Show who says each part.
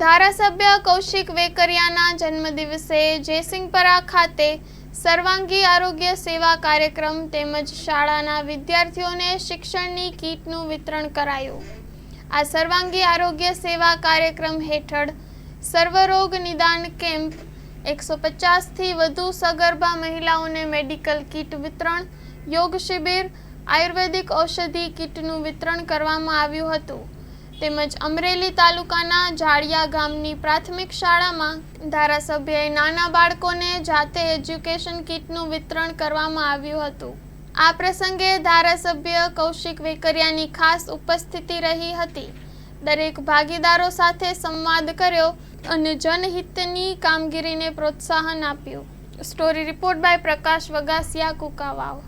Speaker 1: ધારાસભ્ય કૌશિક વેકરિયાના જન્મદિવસે જયસિંહપરા ખાતે સર્વાંગી આરોગ્ય સેવા કાર્યક્રમ તેમજ શાળાના વિદ્યાર્થીઓને શિક્ષણની કીટનું વિતરણ કરાયું। આ સર્વાંગી આરોગ્ય સેવા કાર્યક્રમ હેઠળ સર્વરોગ નિદાન કેમ્પ, 150થી વધુ સગર્ભા મહિલાઓને મેડિકલ કીટ વિતરણ, યોગ શિબિર, આયુર્વેદિક ઔષધિ કીટનું વિતરણ કરવામાં આવ્યું હતું। તેમજ અમરેલી તાલુકાના જાળિયા ગામની પ્રાથમિક શાળામાં ધારાસભ્યએ નાના બાળકોને જાતે એજ્યુકેશન કીટનું વિતરણ કરવામાં આવ્યું હતું। આ પ્રસંગે ધારાસભ્ય કૌશિક વેકરિયાની ખાસ ઉપસ્થિતિ રહી હતી। દરેક ભાગીદારો સાથે સંવાદ કર્યો અને જનહિતની કામગીરીને પ્રોત્સાહન આપ્યું। Story report by Prakash Vagasiya, Kukavav.